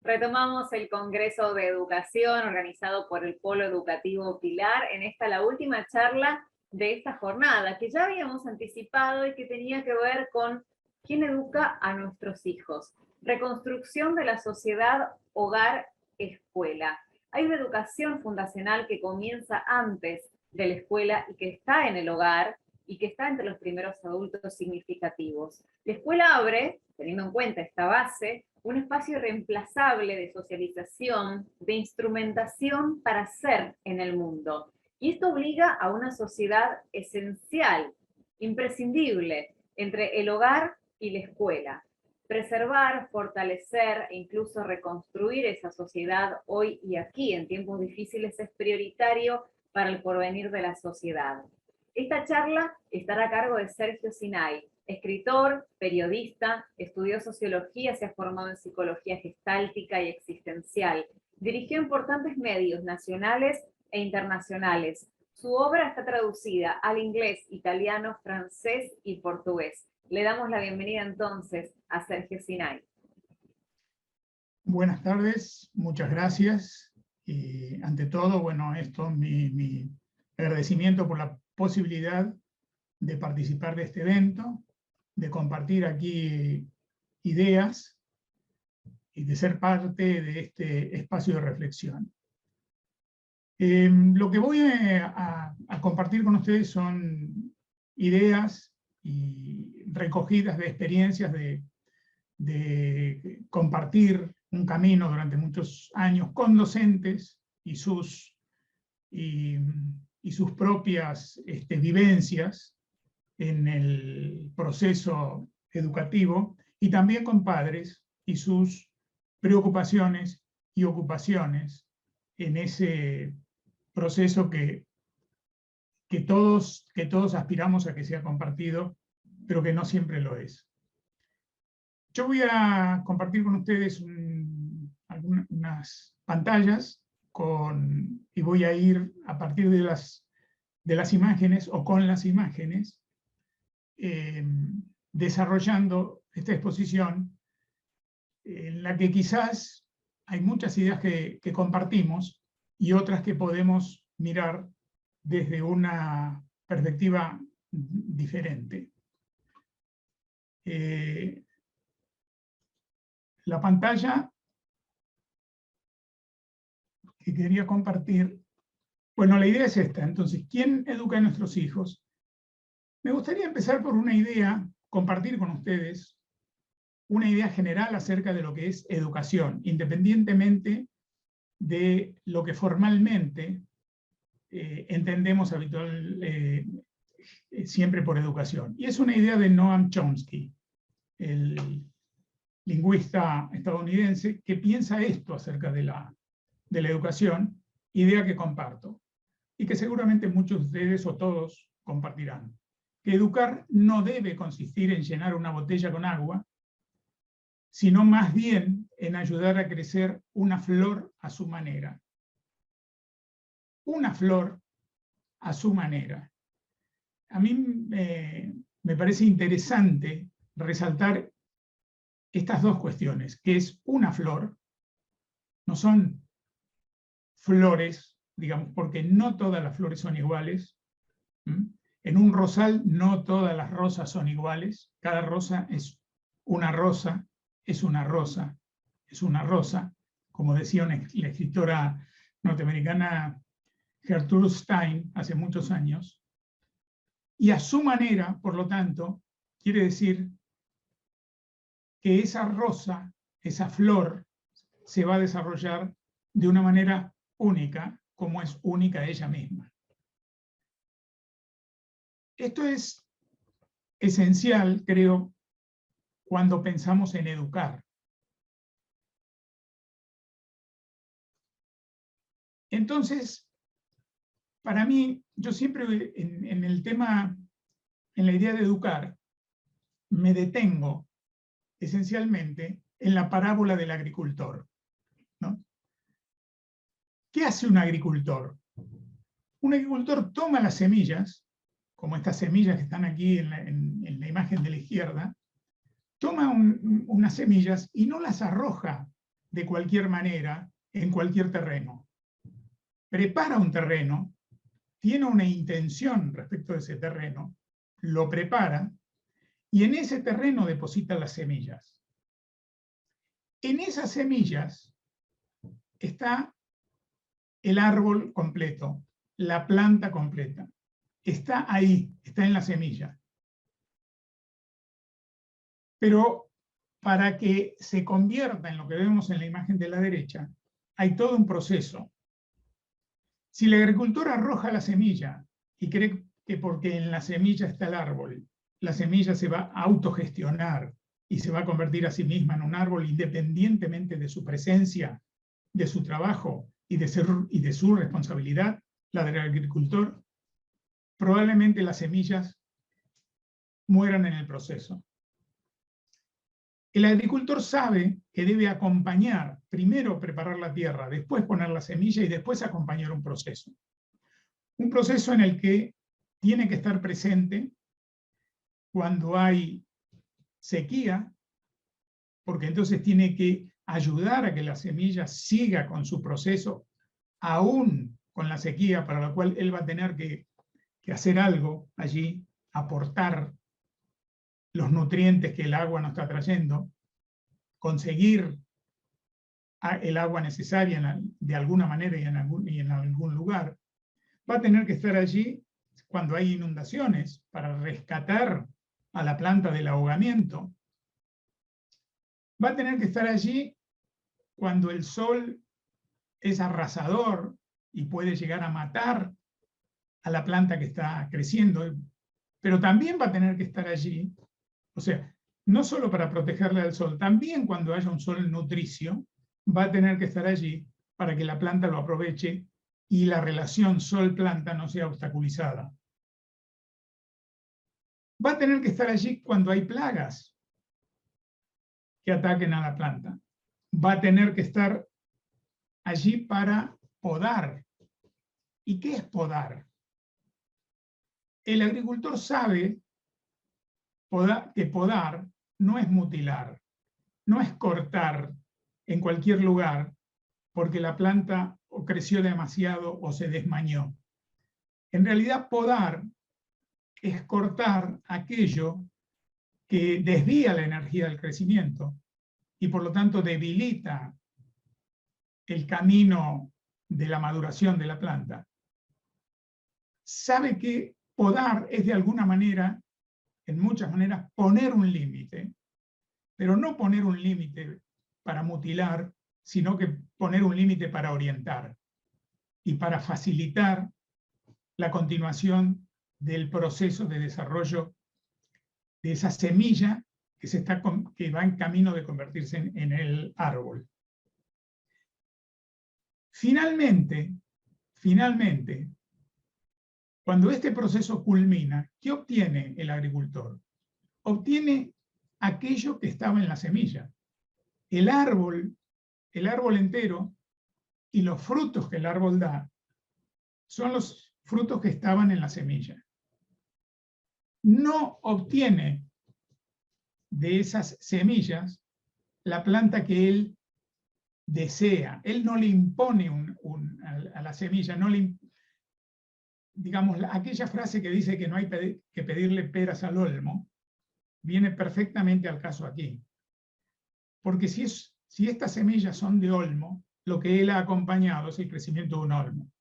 Retomamos el Congreso de Educación organizado por el Polo Educativo Pilar en la última charla de esta jornada, que ya habíamos anticipado y que tenía que ver con quién educa a nuestros hijos. Reconstrucción de la sociedad, hogar, escuela. Hay una educación fundacional que comienza antes de la escuela y que está en el hogar y que está entre los primeros adultos significativos. La escuela abre, teniendo en cuenta esta base, un espacio irreemplazable de socialización, de instrumentación para ser en el mundo. Y esto obliga a una sociedad esencial, imprescindible, entre el hogar y la escuela. Preservar, fortalecer e incluso reconstruir esa sociedad hoy y aquí, en tiempos difíciles, es prioritario para el porvenir de la sociedad. Esta charla estará a cargo de Sergio Sinay, escritor, periodista, estudió sociología, se ha formado en psicología gestáltica y existencial. Dirigió importantes medios nacionales e internacionales. Su obra está traducida al inglés, italiano, francés y portugués. Le damos la bienvenida entonces a Sergio Sinay. Buenas tardes, muchas gracias. Ante todo, bueno, mi agradecimiento por la posibilidad de participar de este evento, de compartir aquí ideas y de ser parte de este espacio de reflexión. Lo que voy a compartir con ustedes son ideas y recogidas de experiencias de compartir un camino durante muchos años con docentes y sus propias vivencias en el proceso educativo, y también con padres y sus preocupaciones y ocupaciones en ese proceso que todos aspiramos a que sea compartido, pero que no siempre lo es. Yo voy a compartir con ustedes algunas pantallas y voy a ir a partir de las imágenes o con las imágenes desarrollando esta exposición en la que quizás hay muchas ideas que compartimos y otras que podemos mirar desde una perspectiva diferente. La pantalla que quería compartir, bueno, la idea es esta. Entonces, ¿quién educa a nuestros hijos? Me gustaría empezar por una idea, compartir con ustedes una idea general acerca de lo que es educación, independientemente de lo que formalmente entendemos siempre por educación. Y es una idea de Noam Chomsky, el lingüista estadounidense, que piensa esto acerca de la educación, idea que comparto, y que seguramente muchos de ustedes o todos compartirán. Que educar no debe consistir en llenar una botella con agua, sino más bien en ayudar a crecer una flor a su manera. Una flor a su manera. A mí me parece interesante resaltar estas dos cuestiones, que es una flor, no son flores, digamos, porque no todas las flores son iguales. En un rosal no todas las rosas son iguales, cada rosa es una rosa, es una rosa, es una rosa, como decía la escritora norteamericana Gertrude Stein hace muchos años, y a su manera, por lo tanto, quiere decir que esa rosa, esa flor, se va a desarrollar de una manera única, como es única ella misma. Esto es esencial, creo, cuando pensamos en educar. Entonces, para mí, yo siempre en el tema, en la idea de educar, me detengo esencialmente en la parábola del agricultor, ¿no? ¿Qué hace un agricultor? Un agricultor toma las semillas, como estas semillas que están aquí en la imagen de la izquierda, toma unas semillas y no las arroja de cualquier manera en cualquier terreno. Prepara un terreno, tiene una intención respecto de ese terreno, lo prepara y en ese terreno deposita las semillas. En esas semillas está el árbol completo, la planta completa. Está ahí, está en la semilla. Pero para que se convierta en lo que vemos en la imagen de la derecha, hay todo un proceso. Si el agricultor arroja la semilla y cree que porque en la semilla está el árbol, la semilla se va a autogestionar y se va a convertir a sí misma en un árbol independientemente de su presencia, de su trabajo y de su responsabilidad, la del agricultor, probablemente las semillas mueran en el proceso. El agricultor sabe que debe acompañar, primero preparar la tierra, después poner la semilla y después acompañar un proceso. Un proceso en el que tiene que estar presente cuando hay sequía, porque entonces tiene que ayudar a que la semilla siga con su proceso, aún con la sequía, para la cual él va a tener que hacer algo allí, aportar los nutrientes que el agua no está trayendo, conseguir el agua necesaria de alguna manera y en algún lugar. Va a tener que estar allí cuando hay inundaciones para rescatar a la planta del ahogamiento. Va a tener que estar allí cuando el sol es arrasador y puede llegar a matar a la planta que está creciendo, pero también va a tener que estar allí, o sea, no solo para protegerla del sol, también cuando haya un sol nutricio, va a tener que estar allí para que la planta lo aproveche y la relación sol-planta no sea obstaculizada. Va a tener que estar allí cuando hay plagas que ataquen a la planta. Va a tener que estar allí para podar. ¿Y qué es podar? El agricultor sabe que podar no es mutilar, no es cortar en cualquier lugar porque la planta o creció demasiado o se desmañó. En realidad, podar es cortar aquello que desvía la energía del crecimiento y por lo tanto debilita el camino de la maduración de la planta. Sabe que podar es de alguna manera, en muchas maneras, poner un límite, pero no poner un límite para mutilar, sino que poner un límite para orientar y para facilitar la continuación del proceso de desarrollo de esa semilla que va en camino de convertirse en el árbol. Finalmente, cuando este proceso culmina, ¿qué obtiene el agricultor? Obtiene aquello que estaba en la semilla. El árbol entero y los frutos que el árbol da son los frutos que estaban en la semilla. No obtiene de esas semillas la planta que él desea. Él no le impone a la semilla, digamos, aquella frase que dice que no hay que pedirle peras al olmo, viene perfectamente al caso aquí. Porque si estas semillas son de olmo, lo que él ha acompañado es el crecimiento de un olmo.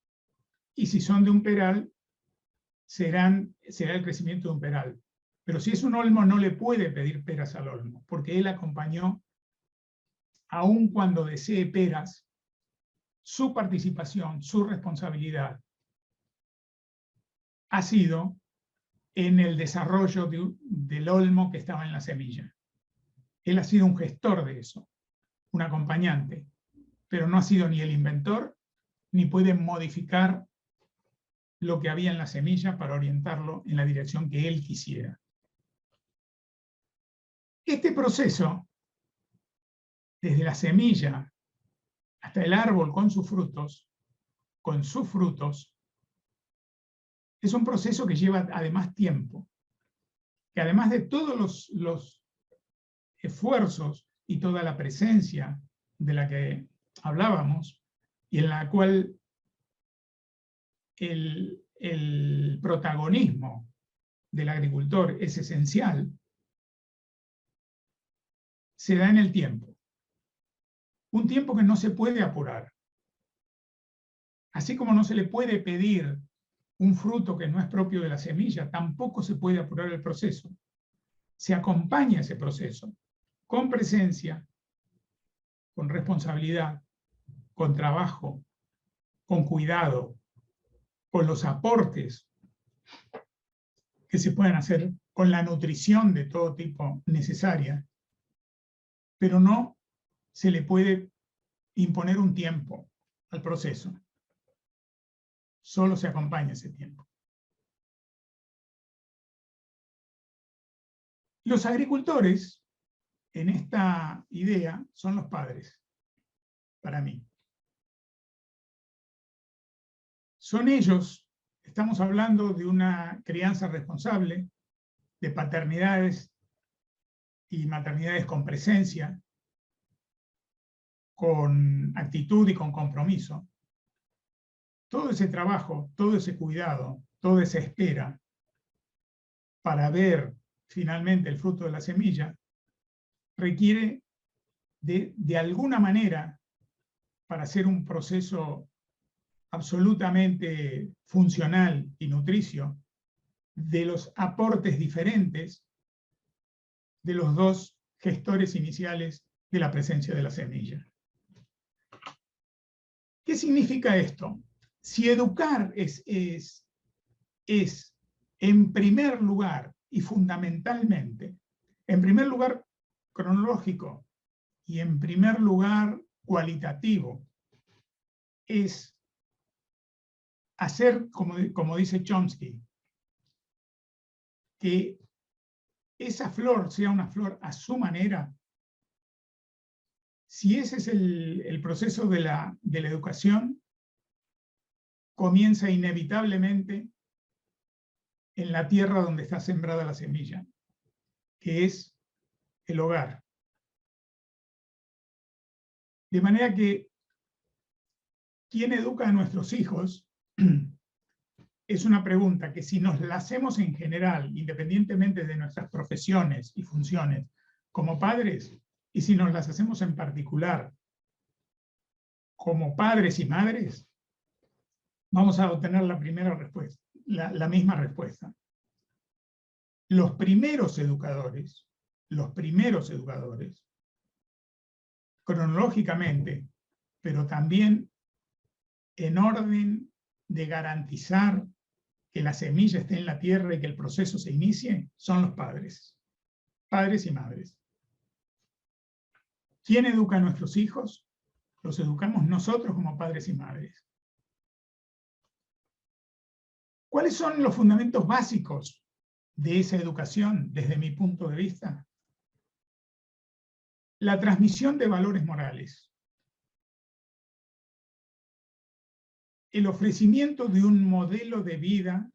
Y si son de un peral, será el crecimiento de un peral. Pero si es un olmo, no le puede pedir peras al olmo, porque él acompañó, aun cuando desee peras, su participación, su responsabilidad ha sido en el desarrollo del olmo que estaba en la semilla. Él ha sido un gestor de eso, un acompañante, pero no ha sido ni el inventor, ni puede modificar lo que había en la semilla para orientarlo en la dirección que él quisiera. Este proceso, desde la semilla hasta el árbol con sus frutos, es un proceso que lleva además tiempo, que además de todos los esfuerzos y toda la presencia de la que hablábamos y en la cual el protagonismo del agricultor es esencial, se da en el tiempo. Un tiempo que no se puede apurar. Así como no se le puede pedir un fruto que no es propio de la semilla, tampoco se puede apurar el proceso. Se acompaña ese proceso con presencia, con responsabilidad, con trabajo, con cuidado, con los aportes que se pueden hacer, con la nutrición de todo tipo necesaria, pero no se le puede imponer un tiempo al proceso. Solo se acompaña ese tiempo. Los agricultores, en esta idea, son los padres, para mí. Son ellos, estamos hablando de una crianza responsable, de paternidades y maternidades con presencia, con actitud y con compromiso. Todo ese trabajo, todo ese cuidado, toda esa espera para ver finalmente el fruto de la semilla, requiere de alguna manera, para hacer un proceso absolutamente funcional y nutricio, de los aportes diferentes de los dos gestores iniciales de la presencia de la semilla. ¿Qué significa esto? Si educar es en primer lugar y fundamentalmente, en primer lugar cronológico y en primer lugar cualitativo, es hacer, como dice Chomsky, que esa flor sea una flor a su manera. Si ese es el proceso de la educación, comienza inevitablemente en la tierra donde está sembrada la semilla, que es el hogar. De manera que ¿quién educa a nuestros hijos? Es una pregunta que si nos la hacemos en general, independientemente de nuestras profesiones y funciones como padres, y si nos las hacemos en particular como padres y madres, vamos a obtener la primera respuesta, la misma respuesta. Los primeros educadores, cronológicamente, pero también en orden de garantizar que la semilla esté en la tierra y que el proceso se inicie, son los padres y madres. ¿Quién educa a nuestros hijos? Los educamos nosotros como padres y madres. ¿Cuáles son los fundamentos básicos de esa educación desde mi punto de vista? La transmisión de valores morales. El ofrecimiento de un modelo de vida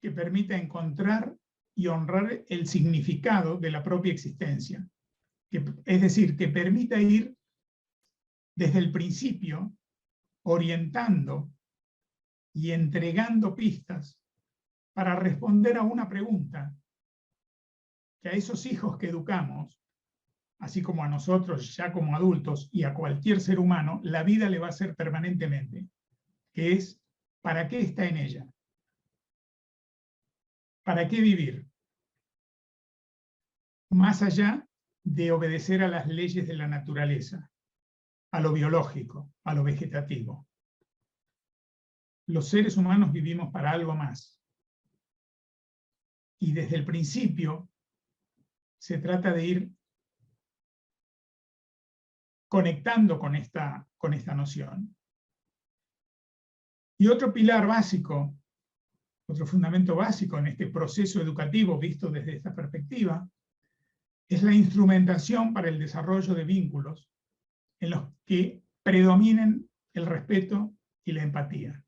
que permita encontrar y honrar el significado de la propia existencia. Es decir, que permita ir desde el principio orientando y entregando pistas para responder a una pregunta que a esos hijos que educamos, así como a nosotros ya como adultos y a cualquier ser humano, la vida le va a hacer permanentemente, que es ¿para qué está en ella? ¿Para qué vivir? Más allá de obedecer a las leyes de la naturaleza, a lo biológico, a lo vegetativo. Los seres humanos vivimos para algo más. Y desde el principio se trata de ir conectando con esta noción. Y otro pilar básico, otro fundamento básico en este proceso educativo visto desde esta perspectiva, es la instrumentación para el desarrollo de vínculos en los que predominen el respeto y la empatía.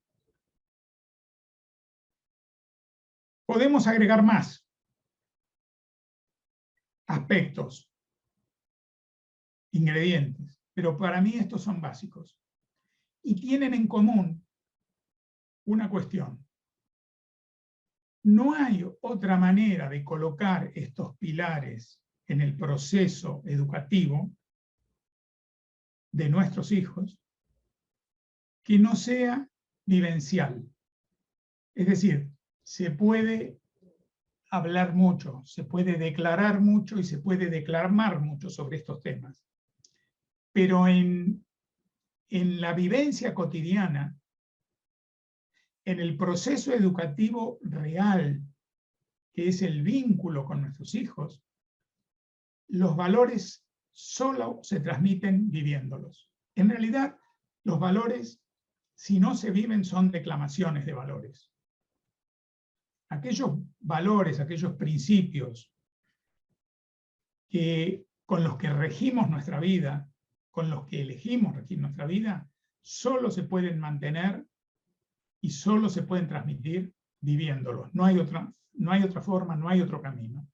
Podemos agregar más aspectos ingredientes, pero para mí estos son básicos. Y tienen en común una cuestión. No hay otra manera de colocar estos pilares en el proceso educativo de nuestros hijos que no sea vivencial. Es decir, se puede hablar mucho, se puede declarar mucho y se puede declamar mucho sobre estos temas. Pero en la vivencia cotidiana, en el proceso educativo real, que es el vínculo con nuestros hijos, los valores solo se transmiten viviéndolos. En realidad, los valores, si no se viven, son declamaciones de valores. Aquellos valores, aquellos principios con los que regimos nuestra vida, con los que elegimos regir nuestra vida, solo se pueden mantener y solo se pueden transmitir viviéndolos. No hay otra forma, no hay otro camino.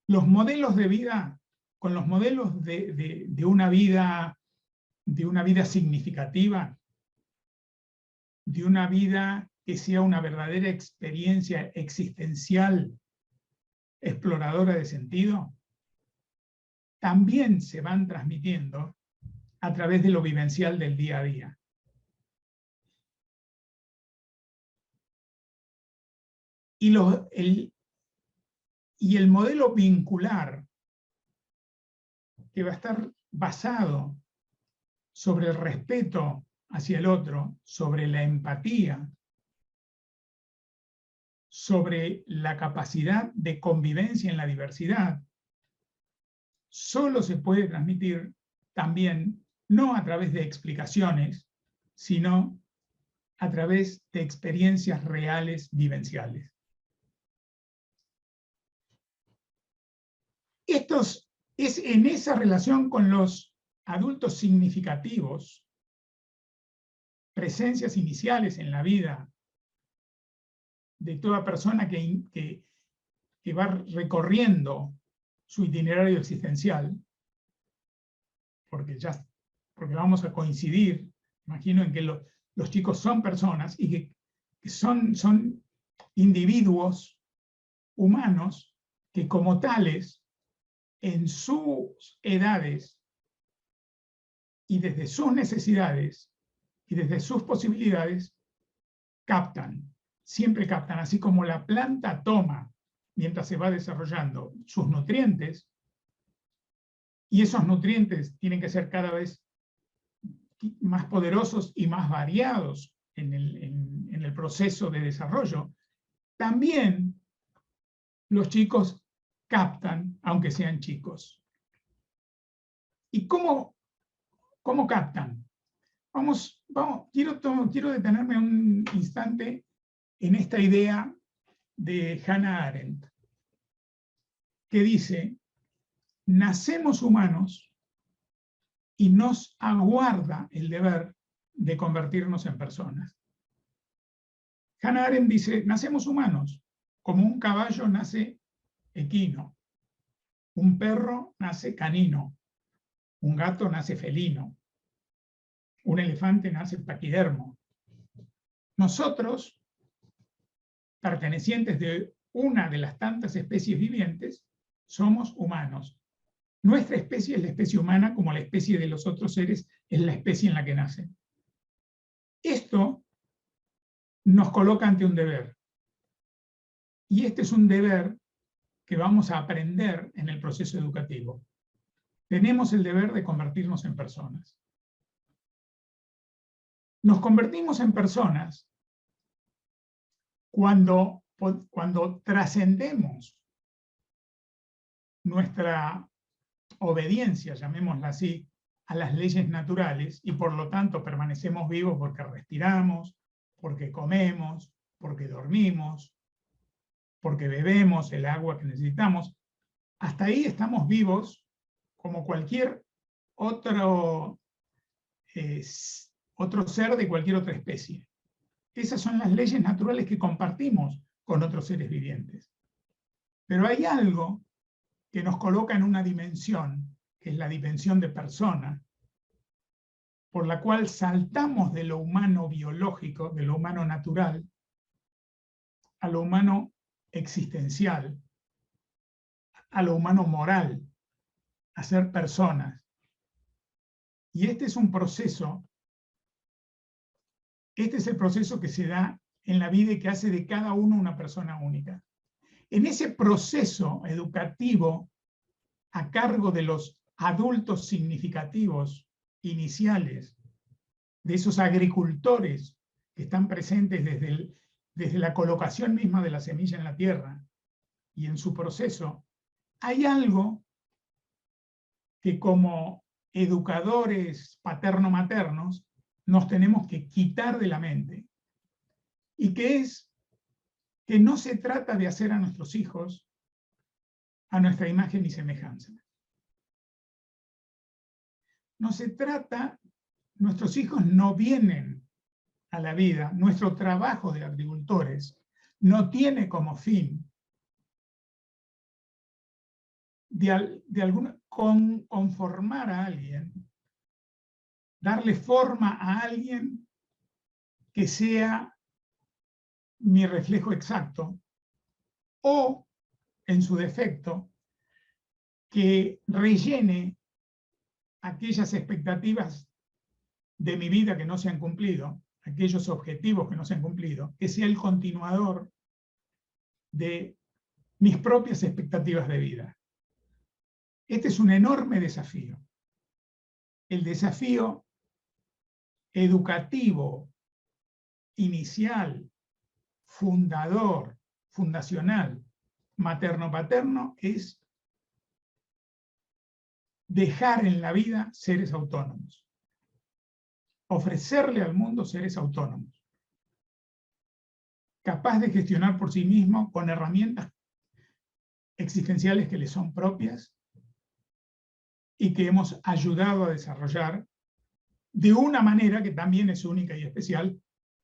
Los modelos de vida, con los modelos de una vida significativa, de una vida que sea una verdadera experiencia existencial, exploradora de sentido, también se van transmitiendo a través de lo vivencial del día a día. Y el modelo vincular, que va a estar basado sobre el respeto hacia el otro, sobre la empatía, sobre la capacidad de convivencia en la diversidad, solo se puede transmitir también, no a través de explicaciones, sino a través de experiencias reales vivenciales. Es en esa relación con los adultos significativos, presencias iniciales en la vida de toda persona que va recorriendo su itinerario existencial, porque vamos a coincidir, imagino, en que los chicos son personas y que son individuos humanos que como tales, en sus edades y desde sus necesidades y desde sus posibilidades, captan, siempre captan, así como la planta toma, mientras se va desarrollando, sus nutrientes, y esos nutrientes tienen que ser cada vez más poderosos y más variados en el proceso de desarrollo, también los chicos captan, aunque sean chicos. ¿Y cómo captan? Quiero detenerme un instante en esta idea de Hannah Arendt, que dice: nacemos humanos y nos aguarda el deber de convertirnos en personas. Hannah Arendt dice: nacemos humanos, como un caballo nace equino, un perro nace canino, un gato nace felino, un elefante nace paquidermo. Nosotros, pertenecientes de una de las tantas especies vivientes, somos humanos. Nuestra especie es la especie humana, como la especie de los otros seres es la especie en la que nacen. Esto nos coloca ante un deber. Y este es un deber que vamos a aprender en el proceso educativo. Tenemos el deber de convertirnos en personas. Nos convertimos en personas cuando trascendemos nuestra obediencia, llamémosla así, a las leyes naturales, y por lo tanto permanecemos vivos porque respiramos, porque comemos, porque dormimos, porque bebemos el agua que necesitamos. Hasta ahí estamos vivos como cualquier otro ser de cualquier otra especie. Esas son las leyes naturales que compartimos con otros seres vivientes. Pero hay algo que nos coloca en una dimensión, que es la dimensión de persona, por la cual saltamos de lo humano biológico, de lo humano natural, a lo humano existencial, a lo humano moral, a ser personas. Y este es un proceso, este es el proceso que se da en la vida y que hace de cada uno una persona única. En ese proceso educativo, a cargo de los adultos significativos iniciales, de esos agricultores que están presentes desde la colocación misma de la semilla en la tierra y en su proceso, hay algo que como educadores paterno-maternos nos tenemos que quitar de la mente, y que es que no se trata de hacer a nuestros hijos a nuestra imagen y semejanza. No se trata, nuestros hijos no vienen a la vida, nuestro trabajo de agricultores no tiene como fin conformar a alguien, darle forma a alguien que sea mi reflejo exacto, o, en su defecto, que rellene aquellas expectativas de mi vida que no se han cumplido, aquellos objetivos que no se han cumplido, que sea el continuador de mis propias expectativas de vida. Este es un enorme desafío. El desafío educativo, inicial, fundador, fundacional, materno-paterno, es dejar en la vida seres autónomos. Ofrecerle al mundo seres autónomos, capaz de gestionar por sí mismo con herramientas existenciales que les son propias y que hemos ayudado a desarrollar de una manera que también es única y especial,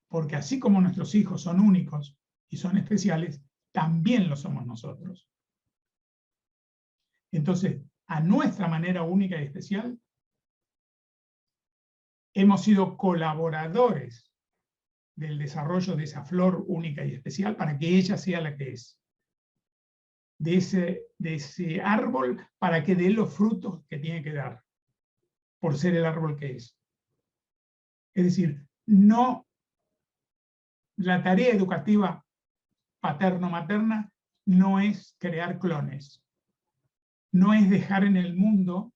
porque así como nuestros hijos son únicos y son especiales, también lo somos nosotros. Entonces, a nuestra manera única y especial, hemos sido colaboradores del desarrollo de esa flor única y especial para que ella sea la que es. De ese árbol para que dé los frutos que tiene que dar, por ser el árbol que es. Es decir, no, la tarea educativa paterno-materna no es crear clones, no es dejar en el mundo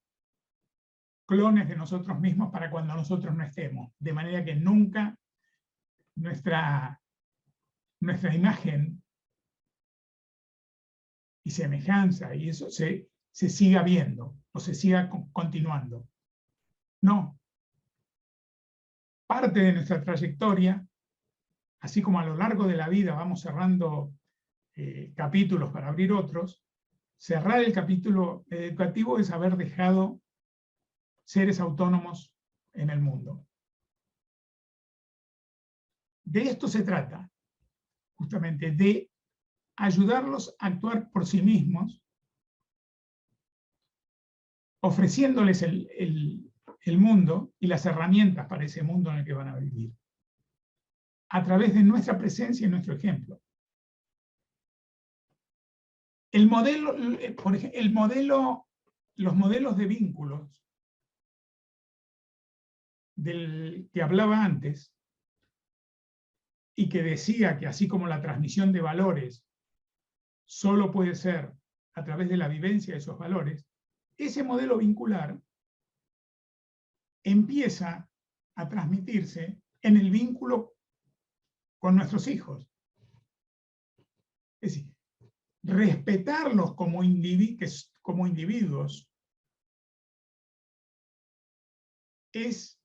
clones de nosotros mismos para cuando nosotros no estemos, de manera que nunca nuestra imagen y semejanza y eso se siga viendo o se siga continuando. No. Parte de nuestra trayectoria, así como a lo largo de la vida vamos cerrando capítulos para abrir otros, cerrar el capítulo educativo es haber dejado seres autónomos en el mundo. De esto se trata, justamente, de ayudarlos a actuar por sí mismos, ofreciéndoles el mundo y las herramientas para ese mundo en el que van a vivir, a través de nuestra presencia y nuestro ejemplo. El modelo, por ejemplo, los modelos de vínculos del que hablaba antes, y que decía que así como la transmisión de valores solo puede ser a través de la vivencia de esos valores, ese modelo vincular empieza a transmitirse en el vínculo con nuestros hijos. Es decir, respetarlos como individuos es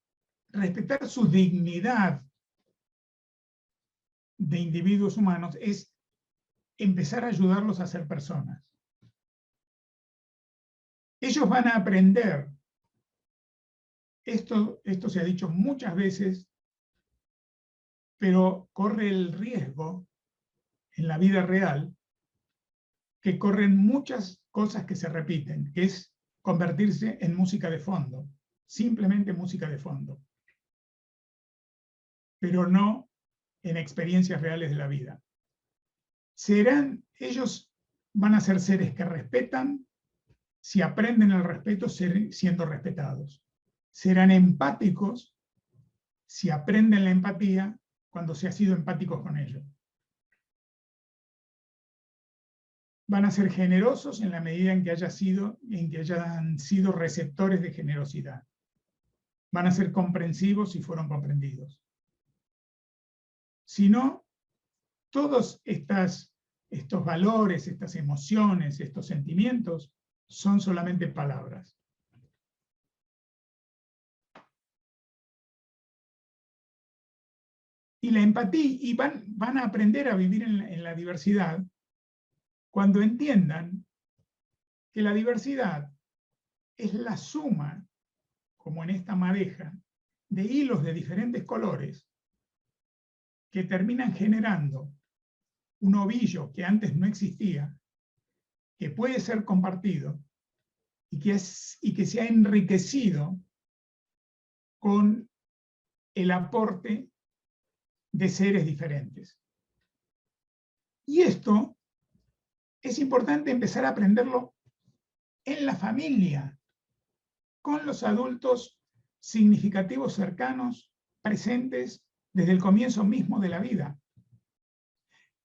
respetar su dignidad de individuos humanos, es empezar a ayudarlos a ser personas. Ellos van a aprender, esto se ha dicho muchas veces, pero corre el riesgo en la vida real que corren muchas cosas que se repiten, que es convertirse en música de fondo, simplemente música de fondo, pero no en experiencias reales de la vida. Ellos van a ser seres que respetan si aprenden el respeto siendo respetados. Serán empáticos si aprenden la empatía cuando se ha sido empáticos con ellos. Van a ser generosos en la medida en que hayan sido receptores de generosidad. Van a ser comprensivos si fueron comprendidos. Si no, todos estos valores, estas emociones, estos sentimientos son solamente palabras. Y la empatía, y van a aprender a vivir en la diversidad cuando entiendan que la diversidad es la suma, como en esta madeja, de hilos de diferentes colores que terminan generando un ovillo que antes no existía, que puede ser compartido y que se ha enriquecido con el aporte de seres diferentes. Y esto es importante empezar a aprenderlo en la familia, con los adultos significativos cercanos, presentes desde el comienzo mismo de la vida.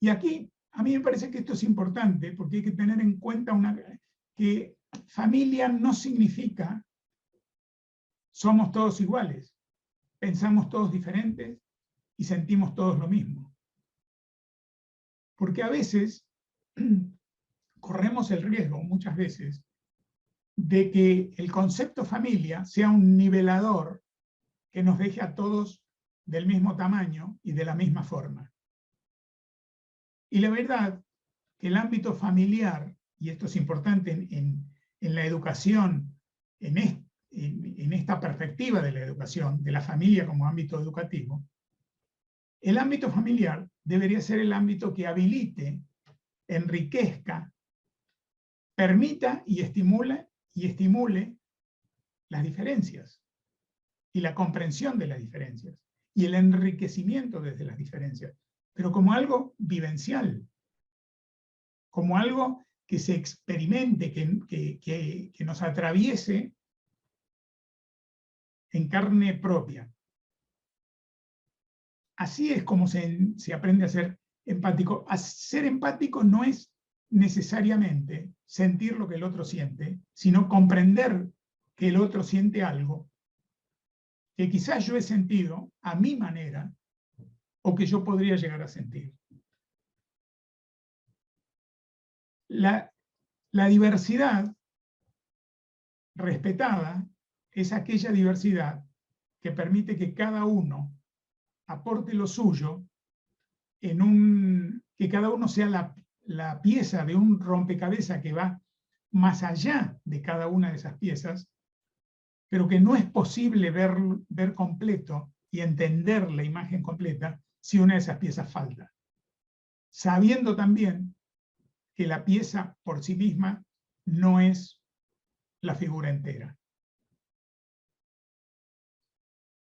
Y aquí, a mí me parece que esto es importante, porque hay que tener en cuenta que familia no significa somos todos iguales, pensamos todos diferentes y sentimos todos lo mismo. Porque a veces corremos el riesgo, muchas veces, de que el concepto familia sea un nivelador que nos deje a todos del mismo tamaño y de la misma forma. Y la verdad que el ámbito familiar, y esto es importante en la educación, en esta perspectiva de la educación, de la familia como ámbito educativo, el ámbito familiar debería ser el ámbito que habilite, enriquezca, permita y estimule las diferencias y la comprensión de las diferencias y el enriquecimiento desde las diferencias, pero como algo vivencial, como algo que se experimente, que nos atraviese en carne propia. Así es como se aprende a ser empático. Ser empático no es necesariamente sentir lo que el otro siente, sino comprender que el otro siente algo que quizás yo he sentido a mi manera o que yo podría llegar a sentir. La diversidad respetada es aquella diversidad que permite que cada uno aporte lo suyo que cada uno sea la pieza de un rompecabezas que va más allá de cada una de esas piezas, pero que no es posible ver completo y entender la imagen completa si una de esas piezas falta. Sabiendo también que la pieza por sí misma no es la figura entera.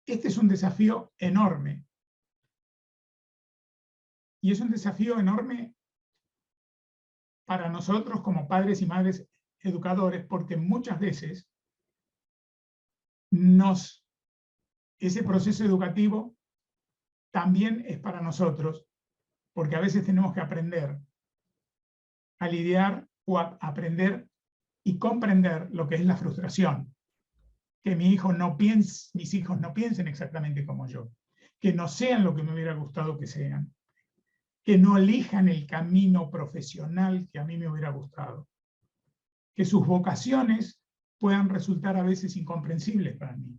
Este es un desafío enorme. Y es un desafío enorme para nosotros como padres y madres educadores, porque muchas veces ese proceso educativo también es para nosotros, porque a veces tenemos que aprender a lidiar o a aprender y comprender lo que es la frustración. Que mis hijos no piensen exactamente como yo, que no sean lo que me hubiera gustado que sean, que no elijan el camino profesional que a mí me hubiera gustado, que sus vocaciones puedan resultar a veces incomprensibles para mí,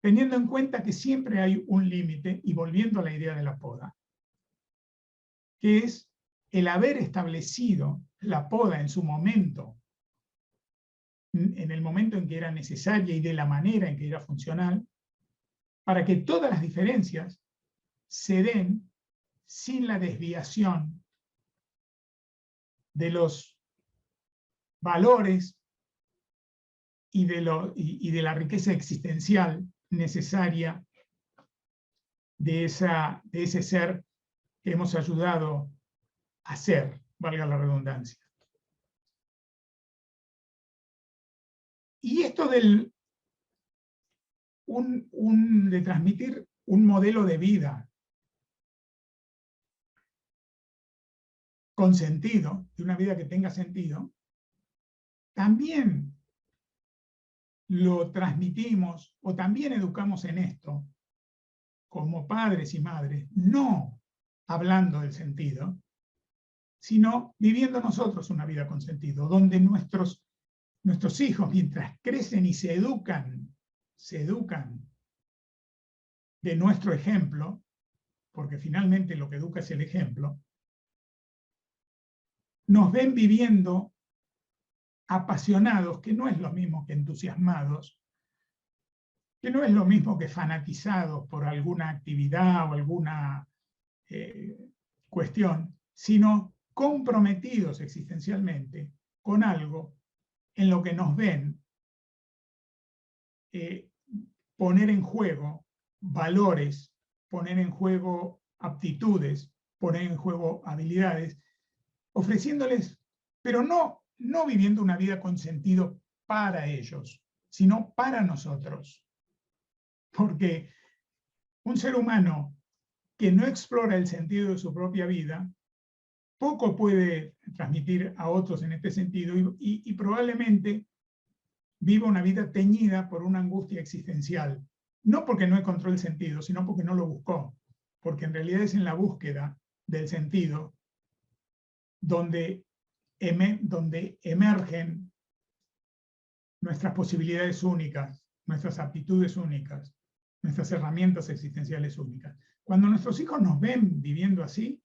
teniendo en cuenta que siempre hay un límite, y volviendo a la idea de la poda, que es el haber establecido la poda en su momento, en el momento en que era necesaria y de la manera en que era funcional, para que todas las diferencias se den sin la desviación de los valores y de la riqueza existencial necesaria de ese ser que hemos ayudado a ser, valga la redundancia. Y esto de transmitir un modelo de vida con sentido, de una vida que tenga sentido, también lo transmitimos o también educamos en esto como padres y madres, no hablando del sentido, sino viviendo nosotros una vida con sentido, donde nuestros hijos, mientras crecen y se educan de nuestro ejemplo, porque finalmente lo que educa es el ejemplo, nos ven viviendo apasionados, que no es lo mismo que entusiasmados, que no es lo mismo que fanatizados por alguna actividad o alguna cuestión, sino comprometidos existencialmente con algo en lo que nos ven poner en juego valores, poner en juego aptitudes, poner en juego habilidades, ofreciéndoles, pero no viviendo una vida con sentido para ellos, sino para nosotros. Porque un ser humano que no explora el sentido de su propia vida, poco puede transmitir a otros en este sentido y probablemente viva una vida teñida por una angustia existencial. No porque no encontró el sentido, sino porque no lo buscó. Porque en realidad es en la búsqueda del sentido donde emergen nuestras posibilidades únicas, nuestras aptitudes únicas, nuestras herramientas existenciales únicas. Cuando nuestros hijos nos ven viviendo así,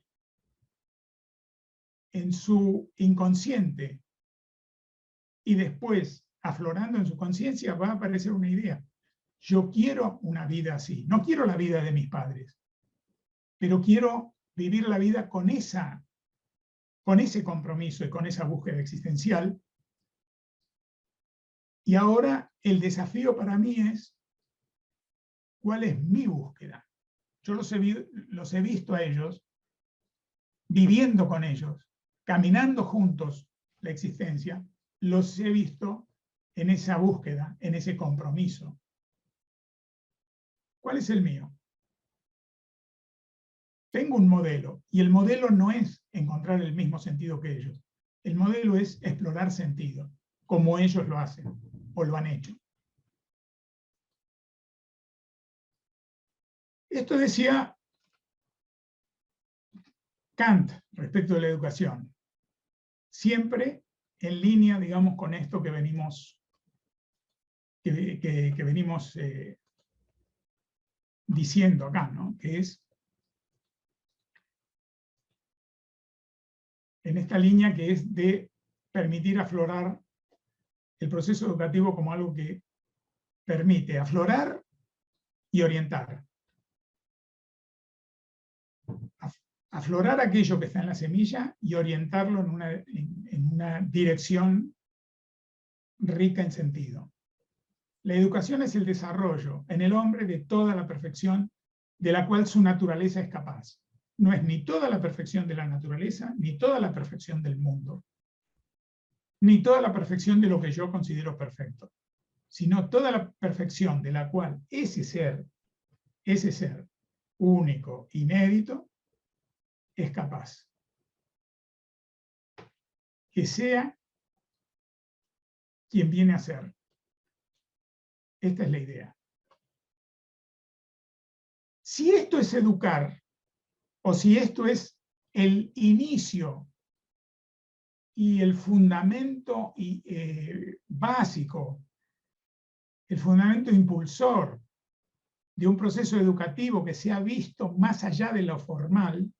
en su inconsciente y después aflorando en su conciencia va a aparecer una idea. Yo quiero una vida así. No quiero la vida de mis padres, pero quiero vivir la vida con ese compromiso y con esa búsqueda existencial. Y ahora el desafío para mí es, ¿cuál es mi búsqueda? Yo los he visto a ellos, viviendo con ellos, caminando juntos la existencia, los he visto en esa búsqueda, en ese compromiso. ¿Cuál es el mío? Tengo un modelo, y el modelo no es encontrar el mismo sentido que ellos. El modelo es explorar sentido, como ellos lo hacen, o lo han hecho. Esto decía Kant respecto de la educación. Siempre en línea, digamos, con esto que venimos diciendo acá, ¿no? Que es en esta línea que es de permitir aflorar el proceso educativo como algo que permite aflorar y orientar. Aflorar aquello que está en la semilla y orientarlo en una dirección rica en sentido. La educación es el desarrollo en el hombre de toda la perfección de la cual su naturaleza es capaz. No es ni toda la perfección de la naturaleza, ni toda la perfección del mundo, ni toda la perfección de lo que yo considero perfecto, sino toda la perfección de la cual ese ser único, inédito, es capaz. Que sea quien viene a ser. Esta es la idea. Si esto es educar, o si esto es el inicio y el fundamento básico, el fundamento impulsor de un proceso educativo que se ha visto más allá de lo formal,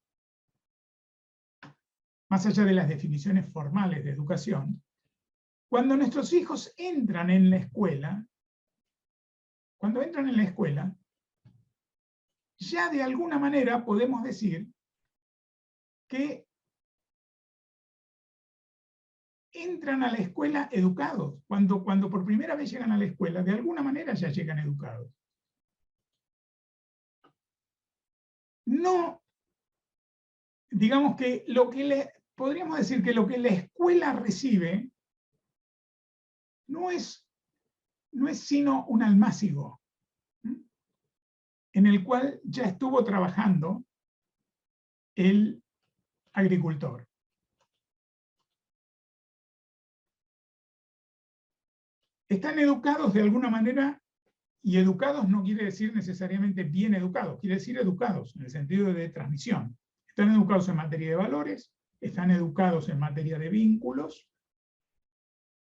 más allá de las definiciones formales de educación, cuando nuestros hijos entran en la escuela, ya de alguna manera podemos decir que entran a la escuela educados. Cuando por primera vez llegan a la escuela, de alguna manera ya llegan educados. No, digamos que podríamos decir que lo que la escuela recibe no es sino un almácigo, en el cual ya estuvo trabajando el agricultor. Están educados de alguna manera, y educados no quiere decir necesariamente bien educados, quiere decir educados en el sentido de transmisión. Están educados en materia de valores, están educados en materia de vínculos,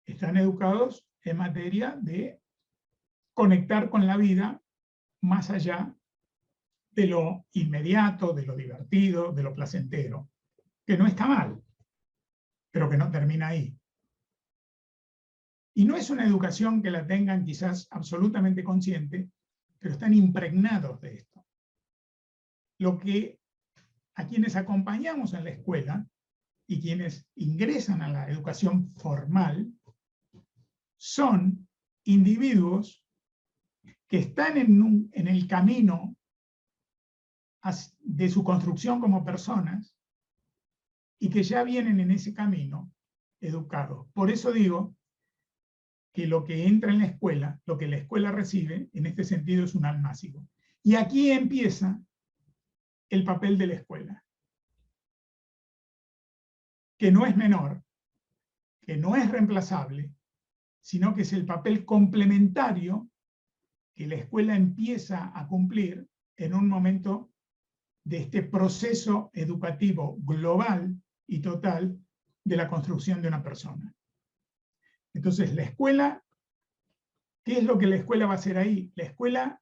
están educados en materia de conectar con la vida más allá de lo inmediato, de lo divertido, de lo placentero, que no está mal, pero que no termina ahí. Y no es una educación que la tengan quizás absolutamente consciente, pero están impregnados de esto. Lo que a quienes acompañamos en la escuela y quienes ingresan a la educación formal son individuos que están en el camino de su construcción como personas y que ya vienen en ese camino educados. Por eso digo que lo que entra en la escuela, lo que la escuela recibe, en este sentido es un almácigo. Y aquí empieza el papel de la escuela, que no es menor, que no es reemplazable, sino que es el papel complementario que la escuela empieza a cumplir en un momento de este proceso educativo global y total de la construcción de una persona. Entonces, la escuela, ¿qué es lo que la escuela va a hacer ahí? La escuela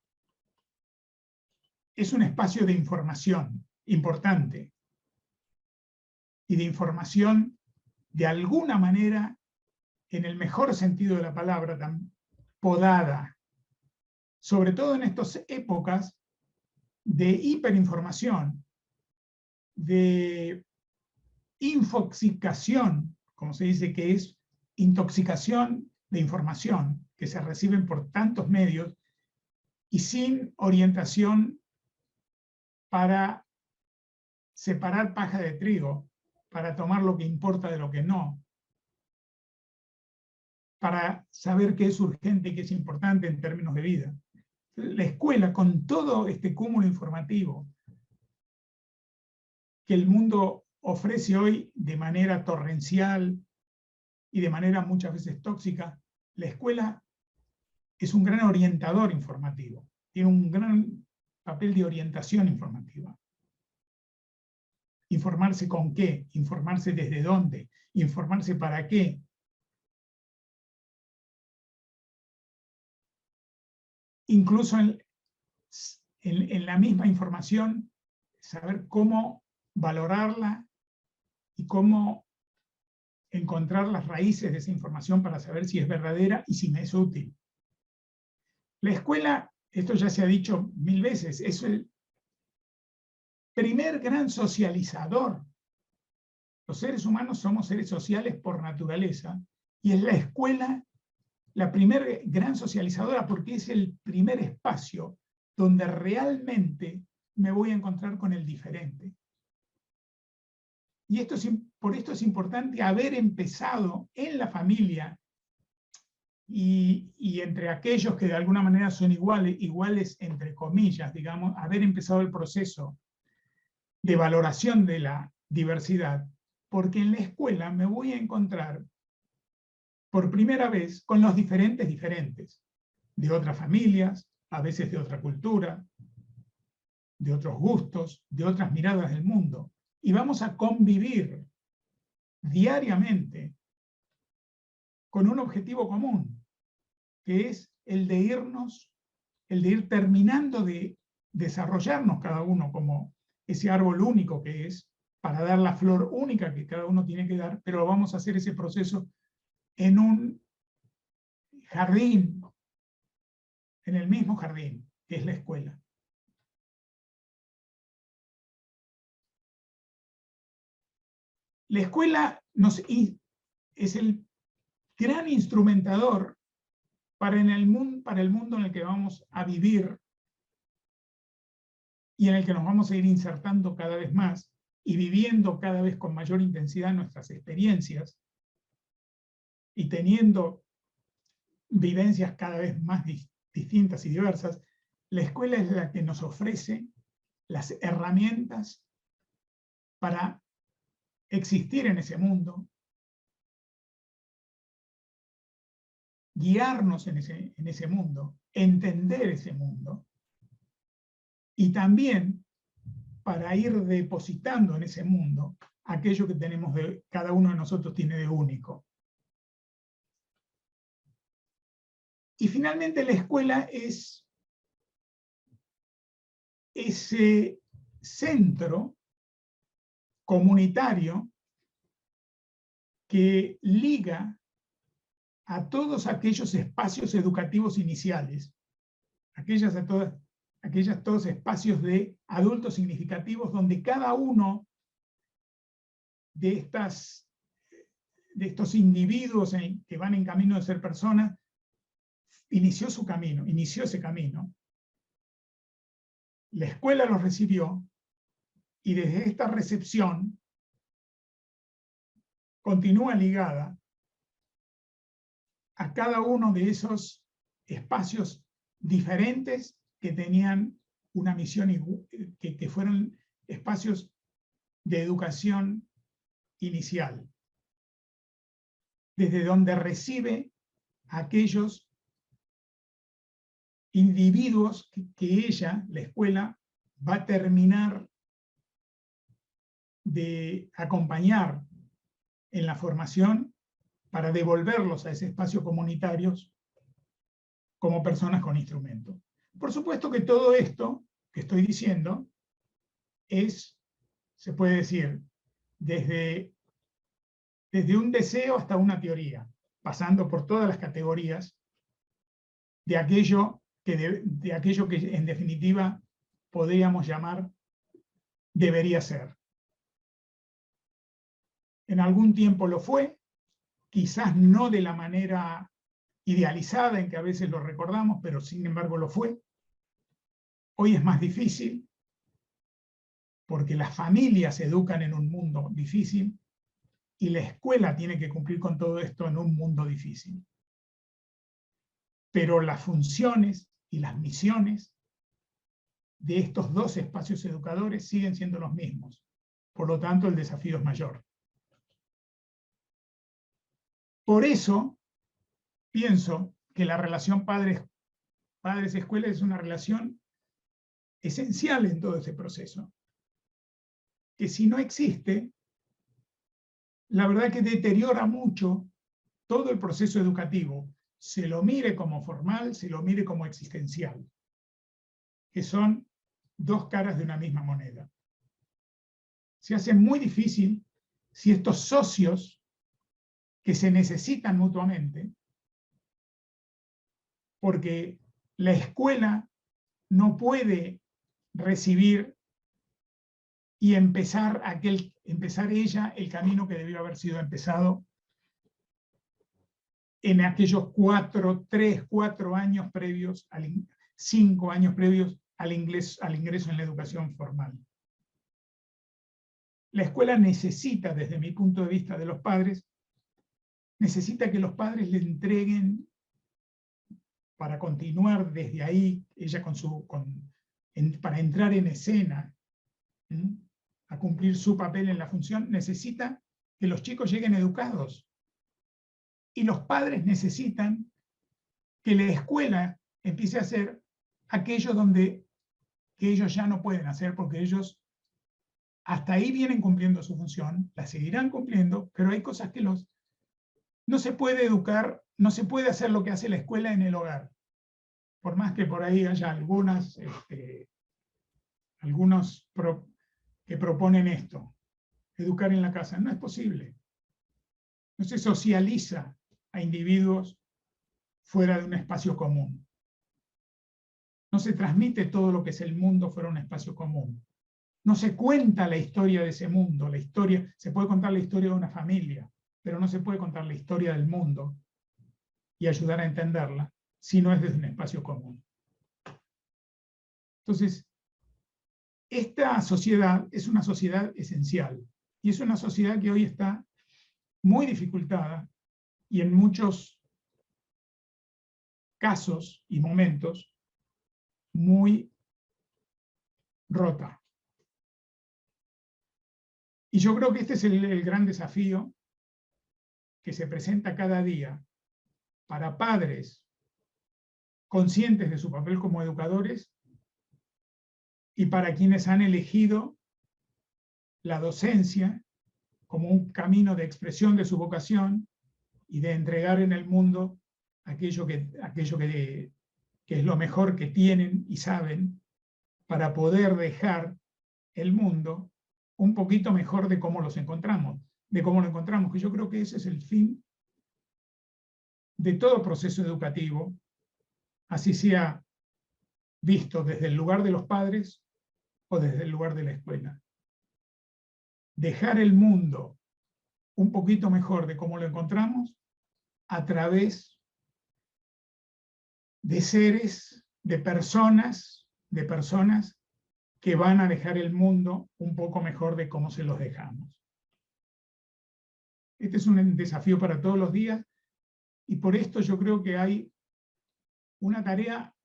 es un espacio de información importante y de información de alguna manera, en el mejor sentido de la palabra, tan podada, sobre todo en estas épocas de hiperinformación, de infoxicación, como se dice, que es intoxicación de información que se reciben por tantos medios y sin orientación para separar paja de trigo, para tomar lo que importa de lo que no, para saber qué es urgente y qué es importante en términos de vida. La escuela, con todo este cúmulo informativo que el mundo ofrece hoy de manera torrencial y de manera muchas veces tóxica, la escuela es un gran orientador informativo, tiene un gran papel de orientación informativa. Informarse con qué, informarse desde dónde, informarse para qué. Incluso en la misma información, saber cómo valorarla y cómo encontrar las raíces de esa información para saber si es verdadera y si me es útil. La escuela, esto ya se ha dicho 1000 veces, es el primer gran socializador. Los seres humanos somos seres sociales por naturaleza y es la escuela la primer gran socializadora porque es el primer espacio donde realmente me voy a encontrar con el diferente. Y por esto es importante haber empezado en la familia y entre aquellos que de alguna manera son iguales entre comillas, digamos, haber empezado el proceso de valoración de la diversidad, porque en la escuela me voy a encontrar por primera vez con los diferentes, de otras familias, a veces de otra cultura, de otros gustos, de otras miradas del mundo. Y vamos a convivir diariamente con un objetivo común, que es el de ir terminando de desarrollarnos cada uno como ese árbol único que es, para dar la flor única que cada uno tiene que dar, pero vamos a hacer ese proceso en un jardín, en el mismo jardín, que es la escuela. La escuela es el gran instrumentador para el mundo en el que vamos a vivir y en el que nos vamos a ir insertando cada vez más y viviendo cada vez con mayor intensidad nuestras experiencias y teniendo vivencias cada vez más distintas y diversas. La escuela es la que nos ofrece las herramientas para existir en ese mundo, guiarnos en ese mundo, entender ese mundo, y también para ir depositando en ese mundo aquello que tenemos cada uno de nosotros tiene de único. Y finalmente la escuela es ese centro comunitario que liga a todos aquellos espacios educativos iniciales, todos espacios de adultos significativos donde cada uno de estos individuos que van en camino de ser personas inició ese camino. La escuela los recibió y desde esta recepción continúa ligada a cada uno de esos espacios diferentes que tenían una misión, que fueron espacios de educación inicial, desde donde recibe a aquellos individuos que la escuela, va a terminar de acompañar en la formación para devolverlos a ese espacio comunitarios como personas con instrumento. Por supuesto que todo esto que estoy diciendo se puede decir, desde un deseo hasta una teoría, pasando por todas las categorías de aquello que en definitiva podríamos llamar debería ser. En algún tiempo lo fue, quizás no de la manera idealizada en que a veces lo recordamos, pero sin embargo lo fue. Hoy es más difícil, porque las familias se educan en un mundo difícil y la escuela tiene que cumplir con todo esto en un mundo difícil. Pero las funciones y las misiones de estos dos espacios educadores siguen siendo los mismos. Por lo tanto, el desafío es mayor. Por eso, pienso que la relación padres-escuela es una relación esencial en todo ese proceso. Que si no existe, la verdad que deteriora mucho todo el proceso educativo, se lo mire como formal, se lo mire como existencial, que son dos caras de una misma moneda. Se hace muy difícil si estos socios que se necesitan mutuamente, porque la escuela no puede recibir y empezar ella el camino que debió haber sido empezado en aquellos 4 años previos, 5 años previos al ingreso en la educación formal. La escuela necesita, desde mi punto de vista de los padres, necesita que los padres le entreguen, para continuar desde ahí, ella para entrar en escena, a cumplir su papel en la función, necesita que los chicos lleguen educados. Y los padres necesitan que la escuela empiece a hacer aquello que ellos ya no pueden hacer, porque ellos hasta ahí vienen cumpliendo su función, la seguirán cumpliendo, pero hay cosas que no se puede educar, no se puede hacer lo que hace la escuela en el hogar. Por más que por ahí haya algunos que proponen esto, educar en la casa, no es posible. No se socializa a individuos fuera de un espacio común. No se transmite todo lo que es el mundo fuera de un espacio común. No se cuenta la historia de ese mundo, se puede contar la historia de una familia, pero no se puede contar la historia del mundo y ayudar a entenderla si no es desde un espacio común. Entonces, esta sociedad es una sociedad esencial y es una sociedad que hoy está muy dificultada y en muchos casos y momentos muy rota. Y yo creo que este es el gran desafío que se presenta cada día para padres conscientes de su papel como educadores y para quienes han elegido la docencia como un camino de expresión de su vocación y de entregar en el mundo aquello que es lo mejor que tienen y saben para poder dejar el mundo un poquito mejor de cómo lo encontramos, que yo creo que ese es el fin de todo proceso educativo, así sea visto desde el lugar de los padres o desde el lugar de la escuela. Dejar el mundo un poquito mejor de cómo lo encontramos a través de seres, de personas que van a dejar el mundo un poco mejor de cómo se los dejamos. Este es un desafío para todos los días y por esto yo creo que hay una tarea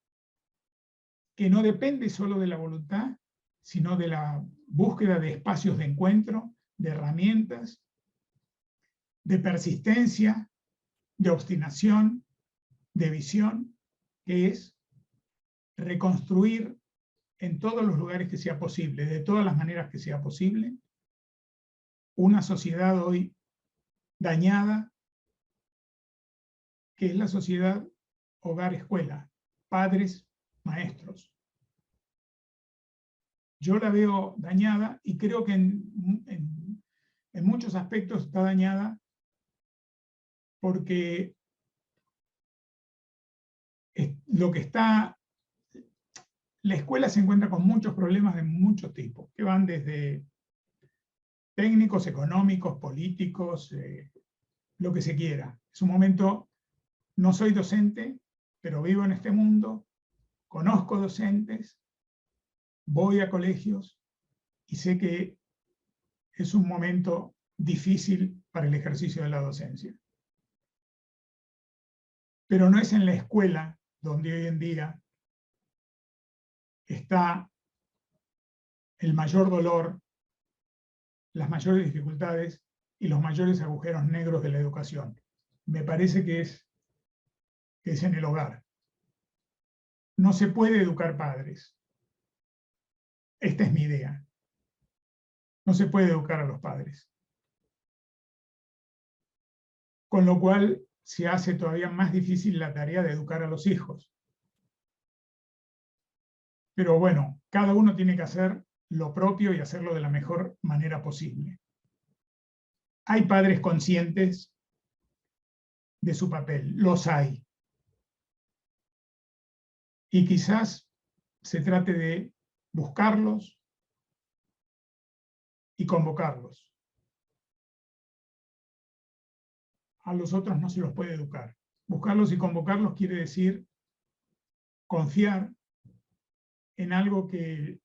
que no depende solo de la voluntad, sino de la búsqueda de espacios de encuentro, de herramientas, de persistencia, de obstinación, de visión, que es reconstruir en todos los lugares que sea posible, de todas las maneras que sea posible, una sociedad hoy dañada, que es la sociedad hogar-escuela, padres, maestros. Yo la veo dañada y creo que en muchos aspectos está dañada porque la escuela se encuentra con muchos problemas de muchos tipos, que van desde técnicos, económicos, políticos, lo que se quiera. Es un momento, no soy docente, pero vivo en este mundo, conozco docentes, voy a colegios y sé que es un momento difícil para el ejercicio de la docencia. Pero no es en la escuela donde hoy en día está el mayor dolor, las mayores dificultades y los mayores agujeros negros de la educación. Me parece que es en el hogar. No se puede educar padres. Esta es mi idea. No se puede educar a los padres. Con lo cual se hace todavía más difícil la tarea de educar a los hijos. Pero bueno, cada uno tiene que hacer lo propio y hacerlo de la mejor manera posible. Hay padres conscientes de su papel, los hay. Y quizás se trate de buscarlos y convocarlos. A los otros no se los puede educar. Buscarlos y convocarlos quiere decir confiar en algo que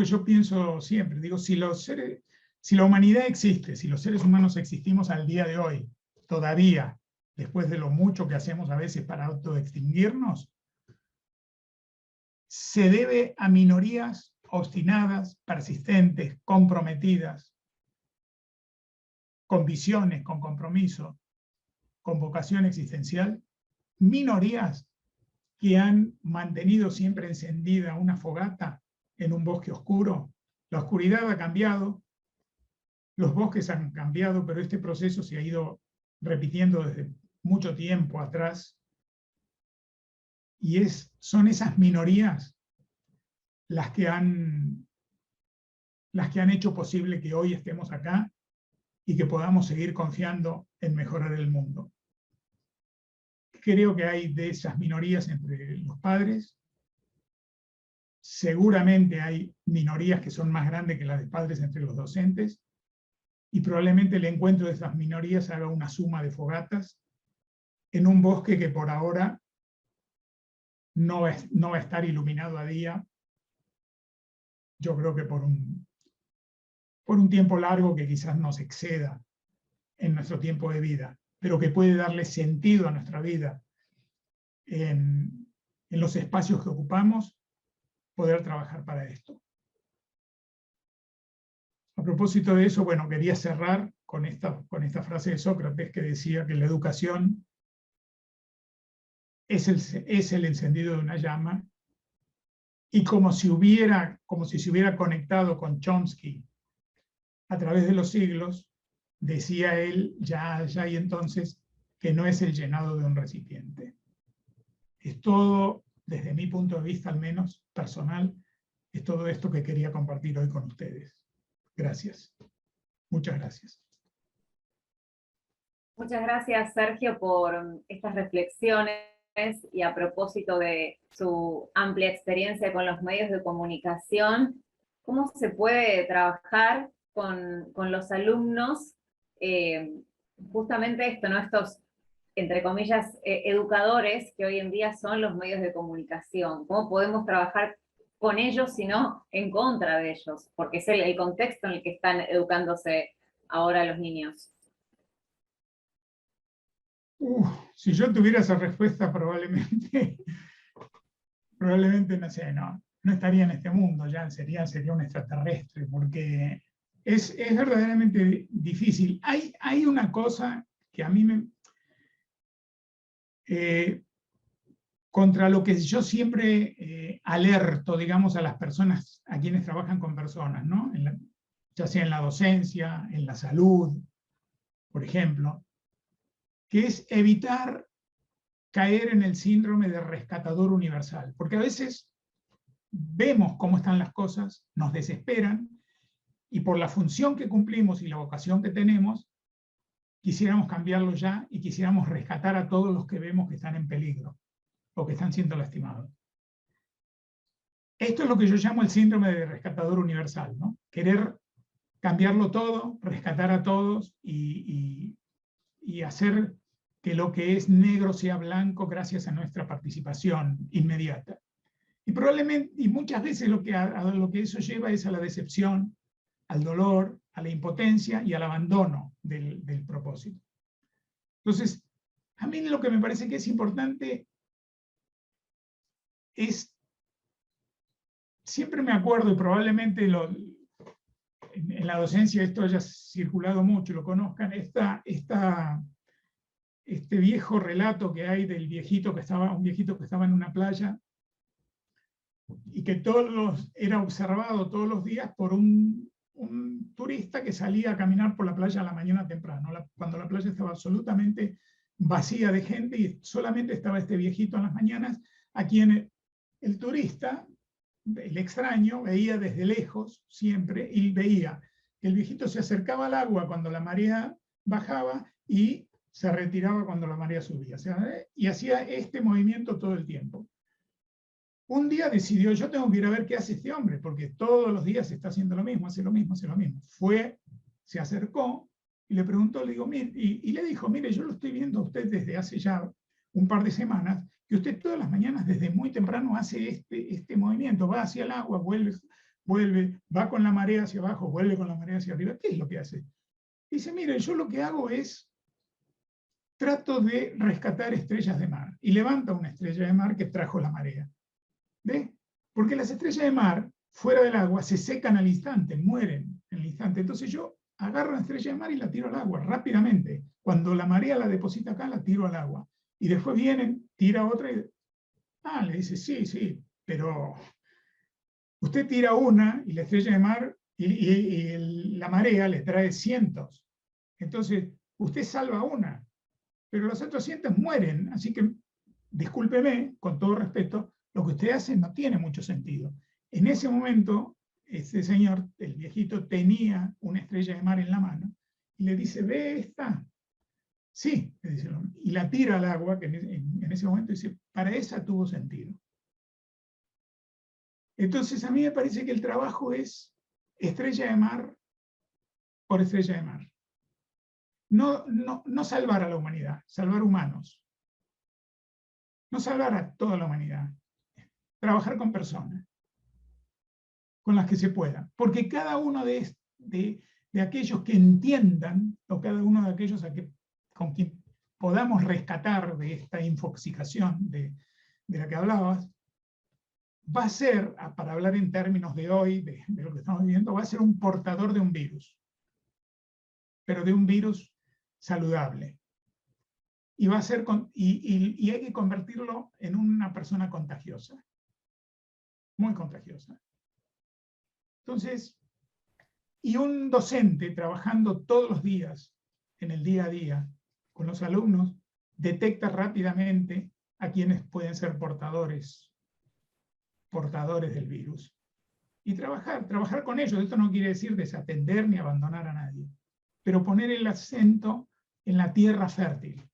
yo pienso siempre. Digo, si la humanidad existe, si los seres humanos existimos al día de hoy, todavía, después de lo mucho que hacemos a veces para autoextinguirnos, se debe a minorías obstinadas, persistentes, comprometidas, con visiones, con compromiso, con vocación existencial, minorías que han mantenido siempre encendida una fogata en un bosque oscuro. La oscuridad ha cambiado, los bosques han cambiado, pero este proceso se ha ido repitiendo desde mucho tiempo atrás. Y son esas minorías las que han hecho posible que hoy estemos acá y que podamos seguir confiando en mejorar el mundo. Creo que hay de esas minorías entre los padres. Seguramente hay minorías que son más grandes que las de padres entre los docentes. y probablemente el encuentro de esas minorías haga una suma de fogatas en un bosque que por ahora no va a estar iluminado a día, yo creo que por un tiempo largo que quizás nos exceda en nuestro tiempo de vida, pero que puede darle sentido a nuestra vida en los espacios que ocupamos, poder trabajar para esto. A propósito de eso, bueno, quería cerrar con esta frase de Sócrates que decía que la educación es el encendido de una llama, y como si se hubiera conectado con Chomsky a través de los siglos, decía él ya y entonces que no es el llenado de un recipiente. Es todo, desde mi punto de vista al menos personal, es todo esto que quería compartir hoy con ustedes. Gracias. Muchas gracias. Muchas gracias, Sergio, por estas reflexiones y a propósito de su amplia experiencia con los medios de comunicación. ¿Cómo se puede trabajar con los alumnos justamente esto, ¿no? Estos, entre comillas, educadores que hoy en día son los medios de comunicación? ¿Cómo podemos trabajar con ellos, sino en contra de ellos? Porque es el contexto en el que están educándose ahora los niños. Si yo tuviera esa respuesta, probablemente no sé, no estaría en este mundo, ya sería un extraterrestre, porque es verdaderamente difícil. Hay una cosa que a mí contra lo que yo siempre alerto, digamos, a las personas, a quienes trabajan con personas, ¿no? Ya sea en la docencia, en la salud, por ejemplo, que es evitar caer en el síndrome de rescatador universal, porque a veces vemos cómo están las cosas, nos desesperan, y por la función que cumplimos y la vocación que tenemos, quisiéramos cambiarlo ya y quisiéramos rescatar a todos los que vemos que están en peligro o que están siendo lastimados. Esto es lo que yo llamo el síndrome de rescatador universal, ¿no? Querer cambiarlo todo, rescatar a todos y hacer que lo que es negro sea blanco gracias a nuestra participación inmediata. Y probablemente, y muchas veces lo que eso lleva es a la decepción, al dolor, a la impotencia y al abandono del propósito. Entonces, a mí lo que me parece que es importante es, siempre me acuerdo, y probablemente en la docencia esto haya circulado mucho, lo conozcan, este viejo relato que hay del un viejito que estaba en una playa y que era observado todos los días por un turista que salía a caminar por la playa a la mañana temprano, cuando la playa estaba absolutamente vacía de gente y solamente estaba este viejito en las mañanas, a quien el turista, el extraño, veía desde lejos siempre, y veía que el viejito se acercaba al agua cuando la marea bajaba y se retiraba cuando la marea subía. O sea, y hacía este movimiento todo el tiempo. Un día decidió, yo tengo que ir a ver qué hace este hombre, porque todos los días está haciendo lo mismo, hace lo mismo. Fue, se acercó y le preguntó, le digo, mire, y le dijo, mire, yo lo estoy viendo a usted desde hace ya un par de semanas, que usted todas las mañanas desde muy temprano hace este movimiento, va hacia el agua, vuelve, va con la marea hacia abajo, vuelve con la marea hacia arriba. ¿Qué es lo que hace? Dice, mire, yo lo que hago es, trato de rescatar estrellas de mar, y levanta una estrella de mar que trajo la marea. ¿Ve? Porque las estrellas de mar, fuera del agua, se secan al instante, mueren en el instante. Entonces yo agarro una estrella de mar y la tiro al agua rápidamente. Cuando la marea la deposita acá, la tiro al agua. Y después vienen, tira otra y... le dice, sí, pero usted tira una y la estrella de mar y la marea le trae cientos. Entonces, usted salva una, pero los otros cientos mueren. Así que, discúlpeme, con todo respeto, lo que usted hace no tiene mucho sentido. En ese momento, ese señor, el viejito, tenía una estrella de mar en la mano y le dice, ¿ve esta? Sí, le dice, y la tira al agua, que en ese momento dice, para esa tuvo sentido. Entonces a mí me parece que el trabajo es estrella de mar, por Estrella de Mar. No salvar a la humanidad, salvar humanos. No salvar a toda la humanidad. Trabajar con personas, con las que se pueda. Porque cada uno de aquellos que entiendan, o cada uno de aquellos con quien podamos rescatar de esta infoxicación de la que hablabas, va a ser, para hablar en términos de hoy, de lo que estamos viviendo, va a ser un portador de un virus, pero de un virus saludable. Y va a ser y hay que convertirlo en una persona contagiosa, muy contagiosa. Entonces, y un docente trabajando todos los días, en el día a día, con los alumnos, detecta rápidamente a quienes pueden ser portadores del virus. Y trabajar con ellos. Esto no quiere decir desatender ni abandonar a nadie, pero poner el acento en la tierra fértil,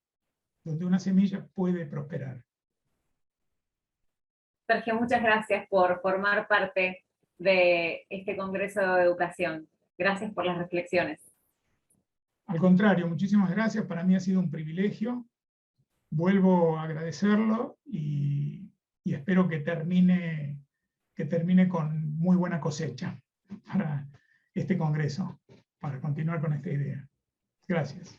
donde una semilla puede prosperar. Sergio, muchas gracias por formar parte de este Congreso de Educación. Gracias por las reflexiones. Al contrario, muchísimas gracias. Para mí ha sido un privilegio. Vuelvo a agradecerlo y espero que termine con muy buena cosecha para este Congreso, para continuar con esta idea. Gracias.